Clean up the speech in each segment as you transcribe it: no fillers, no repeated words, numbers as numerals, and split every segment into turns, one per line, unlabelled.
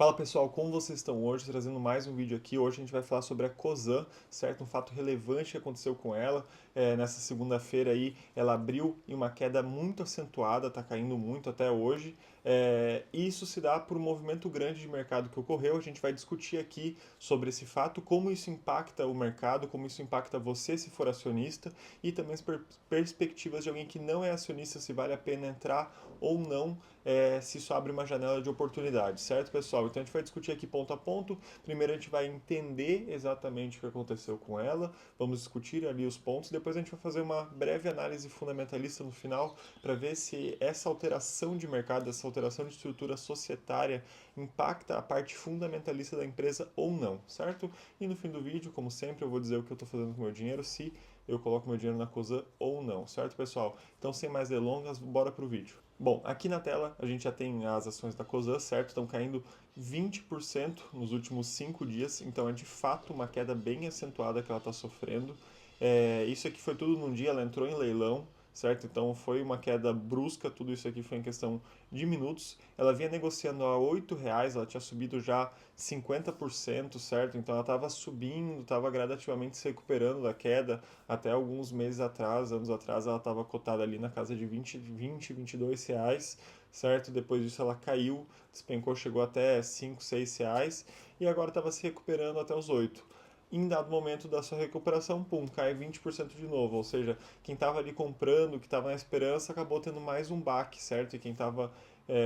Fala pessoal, como vocês estão hoje? Trazendo mais um vídeo aqui. Hoje a gente vai falar sobre a Cosan, certo? Um fato relevante que aconteceu com ela. Nessa segunda-feira aí, ela abriu em uma queda muito acentuada, está caindo muito até hoje. Isso se dá por um movimento grande de mercado que ocorreu. A gente vai discutir aqui sobre esse fato, como isso impacta o mercado, como isso impacta você se for acionista e também as perspectivas de alguém que não é acionista, se vale a pena entrar ou não, se isso abre uma janela de oportunidade, certo, pessoal? Então a gente vai discutir aqui ponto a ponto. Primeiro a gente vai entender exatamente o que aconteceu com ela, vamos discutir ali os pontos, depois a gente vai fazer uma breve análise fundamentalista no final para ver se essa alteração de mercado, essa alteração de estrutura societária impacta a parte fundamentalista da empresa ou não, certo? E no fim do vídeo, como sempre, eu vou dizer o que eu estou fazendo com o meu dinheiro, se eu coloco meu dinheiro na Cosan ou não, certo, pessoal? Então, sem mais delongas, bora pro vídeo. Bom, aqui na tela a gente já tem as ações da Cosan, certo? Estão caindo 20% nos últimos 5 dias, então é de fato uma queda bem acentuada que ela está sofrendo. Isso aqui foi tudo num dia, ela entrou em leilão, certo? Então foi uma queda brusca, tudo isso aqui foi em questão de minutos. Ela vinha negociando a R$ 8, ela tinha subido já 50%, certo? Então ela estava subindo, estava gradativamente se recuperando da queda. Até alguns meses atrás, anos atrás, ela estava cotada ali na casa de 22 reais, certo? Depois disso ela caiu, despencou, chegou até 5, 6 reais e agora estava se recuperando até os 8. Em dado momento da sua recuperação, pum, cai 20% de novo. Ou seja, quem estava ali comprando, que estava na esperança, acabou tendo mais um baque, certo? E quem estava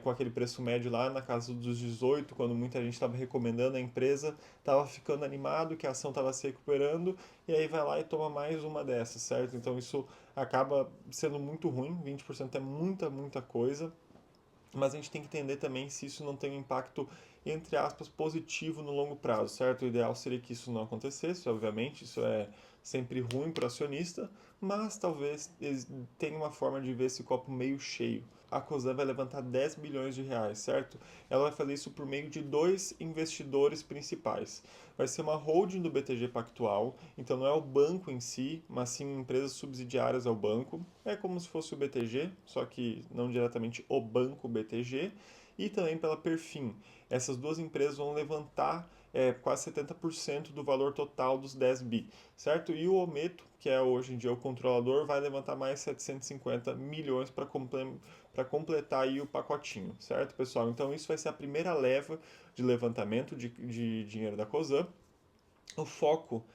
com aquele preço médio lá na casa dos 18, quando muita gente estava recomendando a empresa, estava ficando animado que a ação estava se recuperando, e aí vai lá e toma mais uma dessas, certo? Então isso acaba sendo muito ruim, 20% é muita, muita coisa, mas a gente tem que entender também se isso não tem um impacto, entre aspas, positivo no longo prazo, certo? O ideal seria que isso não acontecesse, obviamente, isso é sempre ruim para o acionista, mas talvez tenha uma forma de ver esse copo meio cheio. A Cosan vai levantar 10 bilhões de reais, certo? Ela vai fazer isso por meio de dois investidores principais. Vai ser uma holding do BTG Pactual, então não é o banco em si, mas sim empresas subsidiárias ao banco. É como se fosse o BTG, só que não diretamente o banco BTG, e também pela Perfin. Essas duas empresas vão levantar quase 70% do valor total dos 10 bi, certo? E o Ometo, que é hoje em dia o controlador, vai levantar mais 750 milhões para completar aí o pacotinho, certo, pessoal? Então isso vai ser a primeira leva de levantamento de dinheiro da Cosan. O foco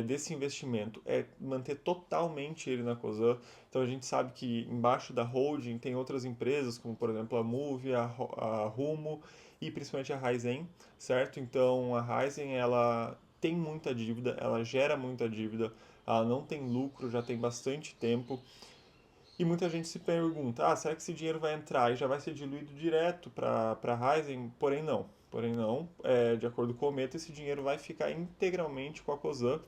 desse investimento é manter totalmente ele na Cosan. Então a gente sabe que embaixo da holding tem outras empresas, como por exemplo a Move, a Rumo e principalmente a Raizen, certo? Então a Raizen ela tem muita dívida, ela gera muita dívida, ela não tem lucro já tem bastante tempo. E muita gente se pergunta, será que esse dinheiro vai entrar e já vai ser diluído direto para a Raizen? Porém não, de acordo com o Meta, esse dinheiro vai ficar integralmente com a Cosan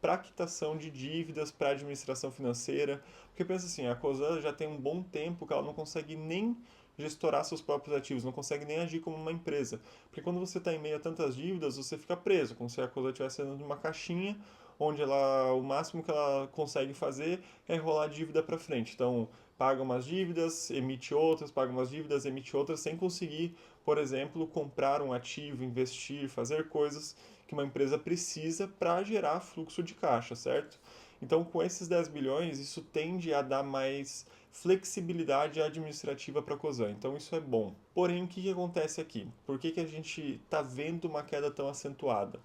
para quitação de dívidas, para administração financeira. Porque pensa assim, a Cosan já tem um bom tempo que ela não consegue nem gestorar seus próprios ativos, não consegue nem agir como uma empresa. Porque quando você está em meio a tantas dívidas, você fica preso, como se a Cosan estivesse dentro de uma caixinha onde o máximo que ela consegue fazer é rolar dívida para frente. Então, paga umas dívidas, emite outras, paga umas dívidas, emite outras, sem conseguir, por exemplo, comprar um ativo, investir, fazer coisas que uma empresa precisa para gerar fluxo de caixa, certo? Então, com esses 10 bilhões, isso tende a dar mais flexibilidade administrativa para a Cosan. Então, isso é bom. Porém, o que acontece aqui? Por que a gente está vendo uma queda tão acentuada?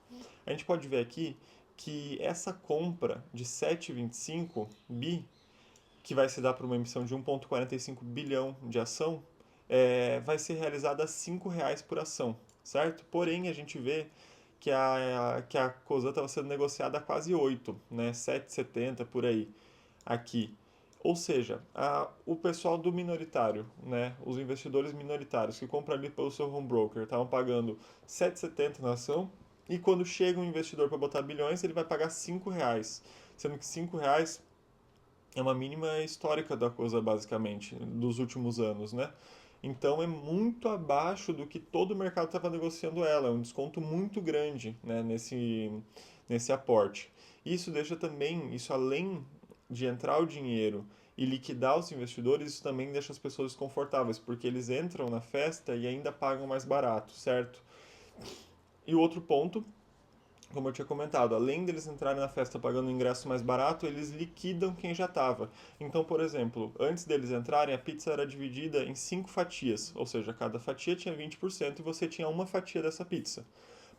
A gente pode ver aqui que essa compra de 7,25 bi, que vai se dar por uma emissão de 1,45 bilhão de ação, vai ser realizada a R$ 5 por ação, certo? Porém, a gente vê que a Cosan estava sendo negociada a quase 8, né? 7,70 por aí, aqui. Ou seja, o pessoal do minoritário, né, os investidores minoritários que compram ali pelo seu home broker, estavam pagando 7,70 na ação, e quando chega um investidor para botar bilhões, ele vai pagar R$ 5, sendo que R$ 5 é uma mínima histórica da coisa, basicamente, dos últimos anos, né? Então é muito abaixo do que todo o mercado estava negociando ela, é um desconto muito grande, né, nesse aporte. Isso deixa também, isso além de entrar o dinheiro e liquidar os investidores, isso também deixa as pessoas desconfortáveis, porque eles entram na festa e ainda pagam mais barato, certo? E o outro ponto, como eu tinha comentado, além deles entrarem na festa pagando um ingresso mais barato, eles liquidam quem já estava. Então, por exemplo, antes deles entrarem, a pizza era dividida em 5 fatias, ou seja, cada fatia tinha 20% e você tinha uma fatia dessa pizza.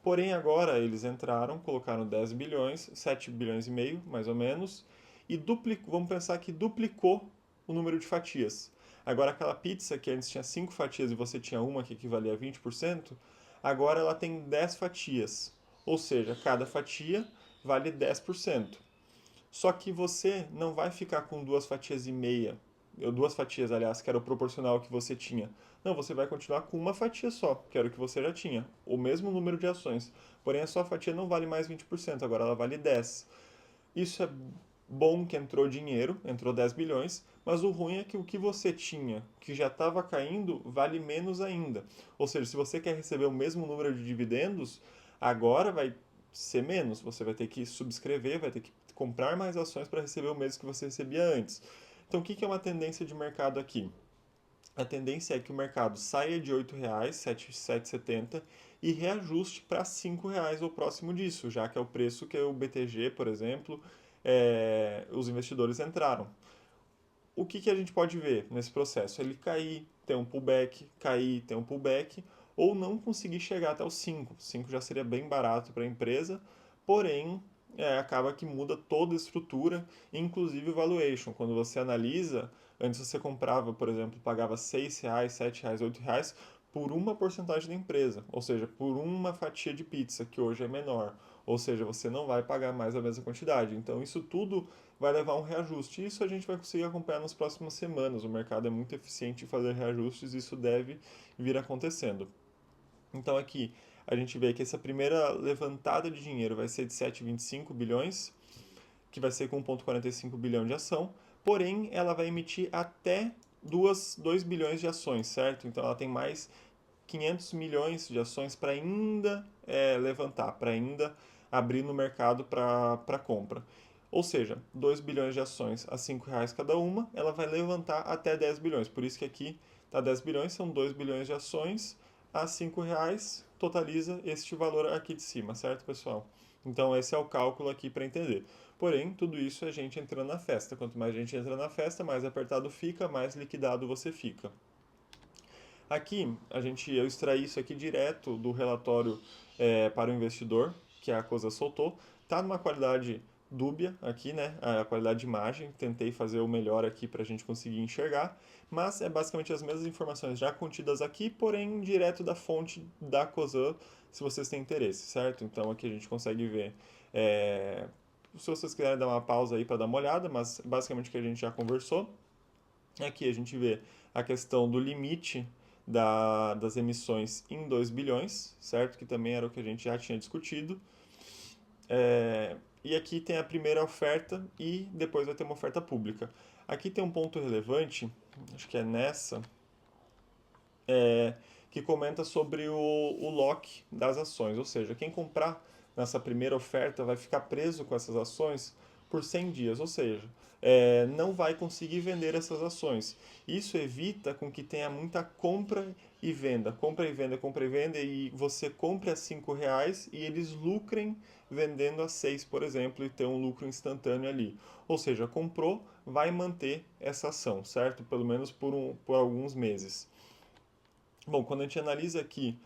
Porém, agora eles entraram, colocaram 10 bilhões, 7 bilhões e meio, mais ou menos, e vamos pensar que duplicou o número de fatias. Agora, aquela pizza que antes tinha 5 fatias e você tinha uma que equivalia a 20%, agora ela tem 10 fatias. Ou seja, cada fatia vale 10%. Só que você não vai ficar com 2 fatias e meia, ou 2 fatias, aliás, que era o proporcional que você tinha. Não, você vai continuar com uma fatia só, que era o que você já tinha, o mesmo número de ações. Porém, a sua fatia não vale mais 20%, agora ela vale 10%. Isso é bom que entrou dinheiro, entrou 10 bilhões, mas o ruim é que o que você tinha, que já estava caindo, vale menos ainda. Ou seja, se você quer receber o mesmo número de dividendos, agora vai ser menos. Você vai ter que subscrever, vai ter que comprar mais ações para receber o mesmo que você recebia antes. Então, o que é uma tendência de mercado aqui? A tendência é que o mercado saia de R$ 8,00, 7,70 e reajuste para R$ 5,00 ou próximo disso, já que é o preço que o BTG, por exemplo, os investidores entraram. O que a gente pode ver nesse processo? Ele cair, ter um pullback, cair, ter um pullback, ou não conseguir chegar até os 5. 5 já seria bem barato para a empresa, porém acaba que muda toda a estrutura, inclusive o valuation. Quando você analisa, antes você comprava, por exemplo, pagava R$ 6,00, R$ 7,00, R$ 8,00 por uma porcentagem da empresa, ou seja, por uma fatia de pizza, que hoje é menor. Ou seja, você não vai pagar mais a mesma quantidade. Então, isso tudo vai levar a um reajuste. Isso a gente vai conseguir acompanhar nas próximas semanas. O mercado é muito eficiente em fazer reajustes e isso deve vir acontecendo. Então, aqui a gente vê que essa primeira levantada de dinheiro vai ser de 7,25 bilhões, que vai ser com 1,45 bilhão de ação, porém ela vai emitir até 2 bilhões de ações, certo? Então ela tem mais 500 milhões de ações para ainda levantar, para ainda abrir no mercado para compra. Ou seja, 2 bilhões de ações a R$ 5,00 cada uma, ela vai levantar até 10 bilhões. Por isso que aqui está 10 bilhões, são 2 bilhões de ações a R$ 5,00, totaliza este valor aqui de cima, certo, pessoal? Então esse é o cálculo aqui para entender. Porém, tudo isso é gente entrando na festa. Quanto mais gente entra na festa, mais apertado fica, mais liquidado você fica. Aqui, eu extraí isso aqui direto do relatório para o investidor, que a Cosa soltou. Está numa qualidade dúbia aqui, né? A qualidade de imagem. Tentei fazer o melhor aqui para a gente conseguir enxergar. Mas é basicamente as mesmas informações já contidas aqui, porém direto da fonte da Cosan, se vocês têm interesse, certo? Então aqui a gente consegue ver. Se vocês quiserem dar uma pausa aí para dar uma olhada, mas basicamente o que a gente já conversou. Aqui a gente vê a questão do limite das emissões em 2 bilhões, certo? Que também era o que a gente já tinha discutido. E aqui tem a primeira oferta e depois vai ter uma oferta pública. Aqui tem um ponto relevante, acho que é nessa, que comenta sobre o lock das ações, ou seja, quem comprar nessa primeira oferta vai ficar preso com essas ações por 100 dias, ou seja, não vai conseguir vender essas ações. Isso evita com que tenha muita compra e venda, compra e venda, compra e venda, e você compre a R$ 5 e eles lucrem vendendo a 6, por exemplo, e ter um lucro instantâneo ali. Ou seja, comprou, vai manter essa ação, certo? Pelo menos por alguns meses. Bom, quando a gente analisa aqui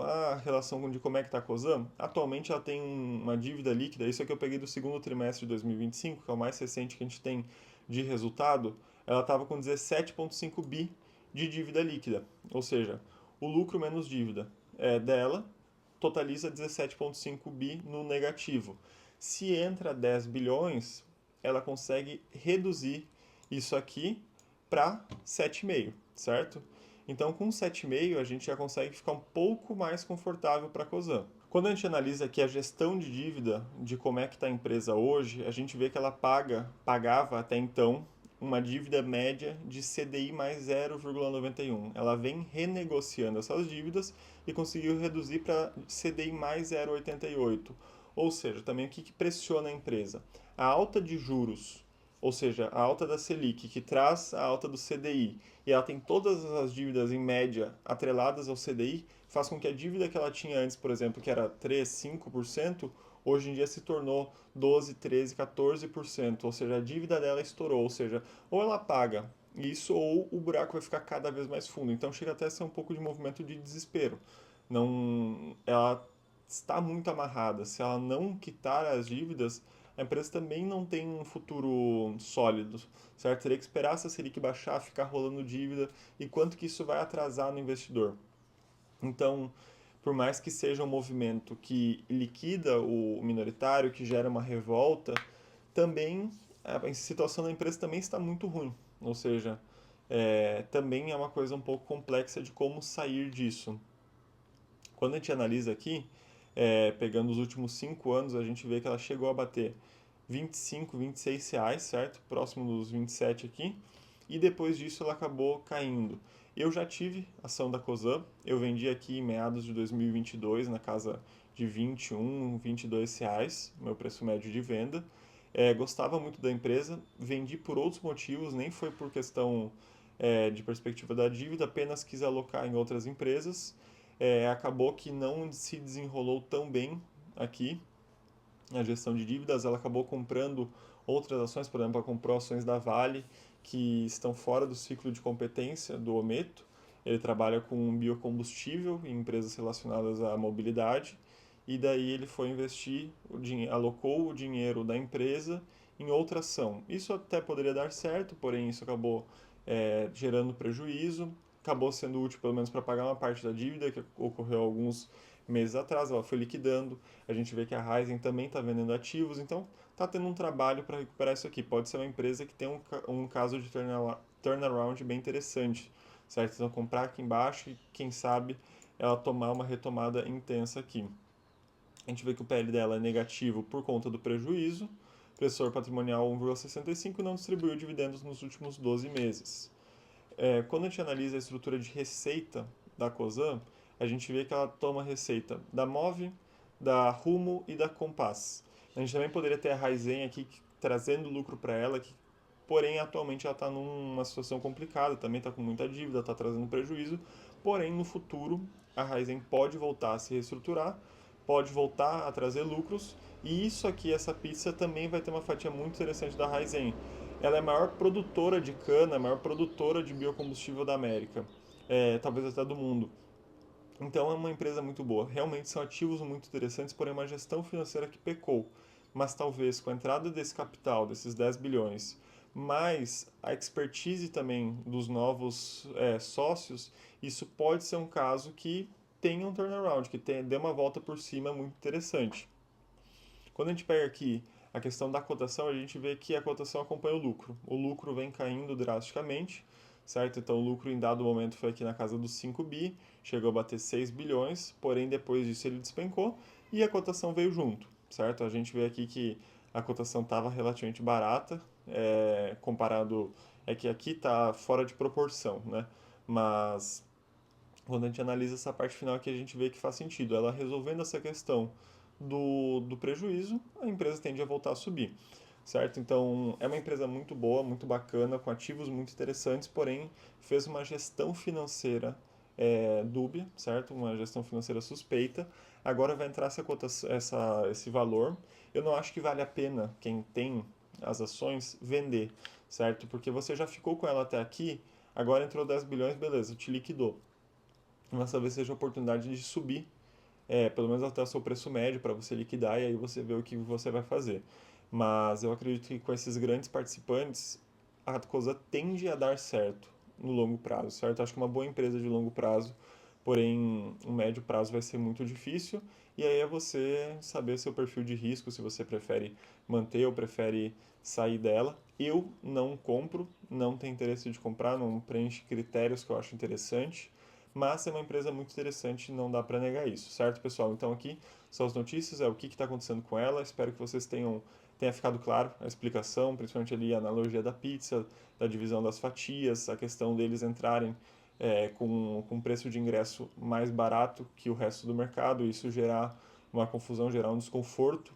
a relação de como é que está a Cosan, atualmente ela tem uma dívida líquida, isso aqui eu peguei do segundo trimestre de 2025, que é o mais recente que a gente tem de resultado, ela estava com 17,5 bi de dívida líquida, ou seja, o lucro menos dívida dela totaliza 17,5 bi no negativo. Se entra 10 bilhões, ela consegue reduzir isso aqui para 7,5, certo? Então, com 7,5 a gente já consegue ficar um pouco mais confortável para a Cosan. Quando a gente analisa aqui a gestão de dívida, de como é que está a empresa hoje, a gente vê que ela pagava até então uma dívida média de CDI mais 0,91. Ela vem renegociando essas dívidas e conseguiu reduzir para CDI mais 0,88. Ou seja, também o que pressiona a empresa? A alta de juros, ou seja, a alta da Selic, que traz a alta do CDI, e ela tem todas as dívidas em média atreladas ao CDI, faz com que a dívida que ela tinha antes, por exemplo, que era 3, 5%, hoje em dia se tornou 12, 13, 14%, ou seja, a dívida dela estourou, ou seja, ou ela paga isso ou o buraco vai ficar cada vez mais fundo. Então chega até a ser um pouco de movimento de desespero. Não, ela está muito amarrada. Se ela não quitar as dívidas, a empresa também não tem um futuro sólido, certo? Teria que esperar essa Selic baixar, ficar rolando dívida e quanto que isso vai atrasar no investidor. Então, por mais que seja um movimento que liquida o minoritário, que gera uma revolta, também a situação da empresa também está muito ruim. Ou seja, também é uma coisa um pouco complexa de como sair disso. Quando a gente analisa aqui, pegando os últimos 5 anos, a gente vê que ela chegou a bater 25, 26 reais, certo? Próximo dos 27 aqui. E depois disso ela acabou caindo. Eu já tive ação da Cosan, eu vendi aqui em meados de 2022 na casa de 21, 22 reais, meu preço médio de venda. Gostava muito da empresa, vendi por outros motivos, nem foi por questão de perspectiva da dívida, apenas quis alocar em outras empresas. Acabou que não se desenrolou tão bem aqui a gestão de dívidas, ela acabou comprando outras ações, por exemplo, ela comprou ações da Vale que estão fora do ciclo de competência do Ometo. Ele trabalha com biocombustível em empresas relacionadas à mobilidade e daí ele foi investir, alocou o dinheiro da empresa em outra ação. Isso até poderia dar certo, porém isso acabou gerando prejuízo, acabou sendo útil pelo menos para pagar uma parte da dívida que ocorreu alguns meses atrás, ela foi liquidando. A gente vê que a Ryzen também está vendendo ativos, então está tendo um trabalho para recuperar isso aqui. Pode ser uma empresa que tem um caso de turnaround bem interessante, certo? Então comprar aqui embaixo e quem sabe ela tomar uma retomada intensa aqui. A gente vê que o PL dela é negativo por conta do prejuízo, pressor patrimonial 1,65 e não distribuiu dividendos nos últimos 12 meses. Quando a gente analisa a estrutura de receita da Cosan, a gente vê que ela toma receita da Move, da Rumo e da Compass. A gente também poderia ter a Raizen aqui trazendo lucro para ela, porém atualmente ela está numa situação complicada, também está com muita dívida, está trazendo prejuízo, porém no futuro a Raizen pode voltar a se reestruturar, pode voltar a trazer lucros e isso aqui, essa pizza também vai ter uma fatia muito interessante da Raizen. Ela é a maior produtora de cana, a maior produtora de biocombustível da América, talvez até do mundo. Então é uma empresa muito boa. Realmente são ativos muito interessantes, porém uma gestão financeira que pecou. Mas talvez com a entrada desse capital, desses 10 bilhões, mais a expertise também dos novos sócios, isso pode ser um caso que tenha um turnaround, que dê uma volta por cima muito interessante. Quando a gente pega aqui a questão da cotação, a gente vê que a cotação acompanha o lucro. O lucro vem caindo drasticamente, certo? Então o lucro em dado momento foi aqui na casa dos 5 bi, chegou a bater 6 bilhões, porém depois disso ele despencou e a cotação veio junto, certo? A gente vê aqui que a cotação estava relativamente barata, comparado, é que aqui está fora de proporção, né? Mas quando a gente analisa essa parte final aqui, a gente vê que faz sentido. Ela resolvendo essa questão do prejuízo, a empresa tende a voltar a subir, certo? Então, é uma empresa muito boa, muito bacana, com ativos muito interessantes, porém, fez uma gestão financeira dúbia, certo? Uma gestão financeira suspeita. Agora vai entrar esse valor. Eu não acho que vale a pena quem tem as ações vender, certo? Porque você já ficou com ela até aqui, agora entrou 10 bilhões, beleza, te liquidou. Mas talvez seja a oportunidade de subir pelo menos até o seu preço médio para você liquidar e aí você vê o que você vai fazer. Mas eu acredito que com esses grandes participantes, a coisa tende a dar certo no longo prazo, certo? Acho que uma boa empresa de longo prazo, porém, um médio prazo vai ser muito difícil. E aí é você saber seu perfil de risco, se você prefere manter ou prefere sair dela. Eu não compro, não tenho interesse de comprar, não preenche critérios que eu acho interessante, mas é uma empresa muito interessante, não dá para negar isso, certo, pessoal? Então aqui são as notícias, é o que está acontecendo com ela. Espero que vocês tenha ficado claro a explicação, principalmente ali a analogia da pizza, da divisão das fatias, a questão deles entrarem com um preço de ingresso mais barato que o resto do mercado, isso gerar uma confusão, gerar um desconforto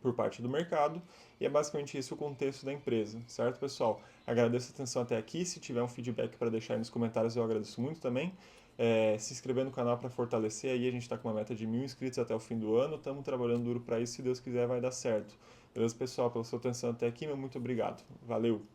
por parte do mercado, e é basicamente esse o contexto da empresa, certo, pessoal? Agradeço a atenção até aqui, se tiver um feedback para deixar aí nos comentários eu agradeço muito também. Se inscrever no canal para fortalecer aí, a gente está com uma meta de 1.000 inscritos até o fim do ano, estamos trabalhando duro para isso, se Deus quiser vai dar certo. Beleza, pessoal? Pela sua atenção até aqui, meu muito obrigado. Valeu!